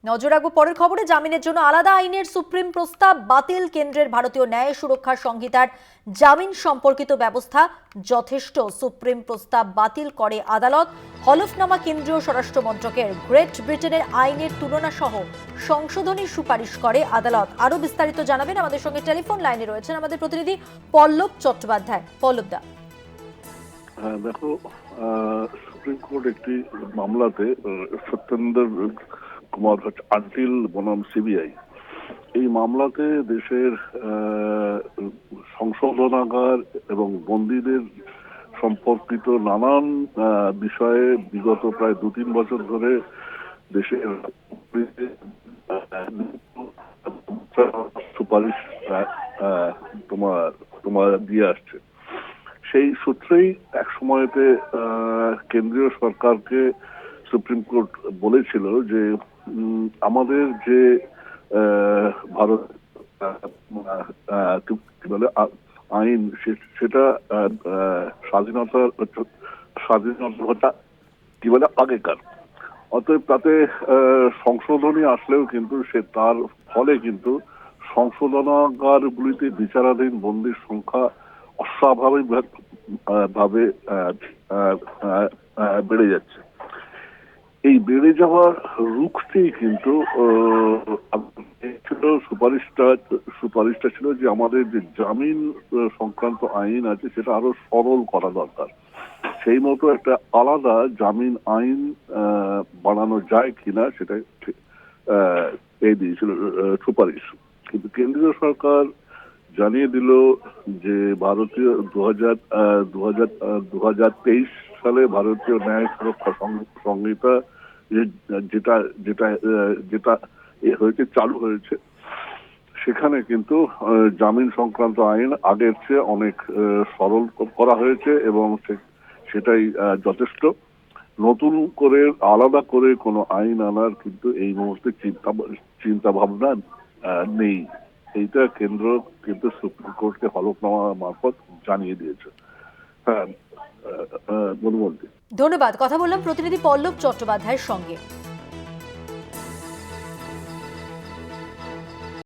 নজর রাখবো পরের খবরে। জামিনের জন্য আলাদা আইনের সুপ্রিম প্রস্তাব বাতিল। কেন্দ্রের ভারতীয় ন্যায় সুরক্ষা সংহিতার জামিন সম্পর্কিত ব্যবস্থা যথেষ্ট। সুপ্রিম প্রস্তাব বাতিল করে আদালত। হলফনামা কেন্দ্রীয় স্বরাষ্ট্র মন্ত্রকের। গ্রেট ব্রিটেনের আইনের তুলনা সহ সংশোধনীর সুপারিশ করে আদালত। আরো বিস্তারিত জানাবেন, আমাদের সঙ্গে টেলিফোন লাইনে রয়েছেন আমাদের প্রতিনিধি পল্লব চট্টোপাধ্যায়। পল্লব দা। হ্যাঁ, দেখো, সুপ্রিম কোর্ট একটি মামলাতে সত্যেন্দ্র কুমার আনটিল বনাম সিবিআই, এই মামলাতে দেশের সংশোধনাগার এবং বন্দীদের সম্পর্কিত নানান বিষয়ে বিগত প্রায় 2-3 বছর ধরে দেশের সুপারিশ তোমার তোমার দিয়ে আসছে। সেই সূত্রেই এক সময়তে কেন্দ্রীয় সরকারকে সুপ্রিম কোর্ট বলেছিল যে আমাদের যে ভারত কি বলে আইন, সেটা স্বাধীনতা কি বলে আগেকার। অতএব তাতে সংশোধনী আসলেও কিন্তু তার ফলে কিন্তু সংশোধনাগারগুলিতে বিচারাধীন বন্দীর সংখ্যা অস্বাভাবিক ভাবে বেড়ে যাচ্ছে। এই বেড়ে যাওয়ার রুখতেই কিন্তু সুপারিশটা ছিল যে আমাদের যে জামিন সংক্রান্ত আইন আছে সেটা আরো সরল করা দরকার। সেই মতো একটা আলাদা জামিন আইন বানানো যায় কিনা সেটা এই দিয়েছিল সুপারিশ। কিন্তু কেন্দ্রীয় সরকার জানিয়ে দিল যে ভারতীয় 2023 সালে ভারতীয় ন্যায় সুরক্ষা সংহিতা যেটা যেটা যেটা হয়েছে, চালু হয়েছে, সেখানে কিন্তু জামিন সংক্রান্ত আইন আগের চেয়ে অনেক সরল করা হয়েছে এবং সেটাই যথেষ্ট। নতুন করে আলাদা করে কোনো আইন আনার কিন্তু এই মুহূর্তে চিন্তা ভাবনা নেই। এইটা কেন্দ্র কিন্তু সুপ্রিম কোর্টকে হলফনামা মারফত জানিয়ে দিয়েছে। হ্যাঁ, বলুন। ধন্যবাদ। কথা বললাম প্রতিনিধি পল্লব চট্টোপাধ্যায়ের সঙ্গে।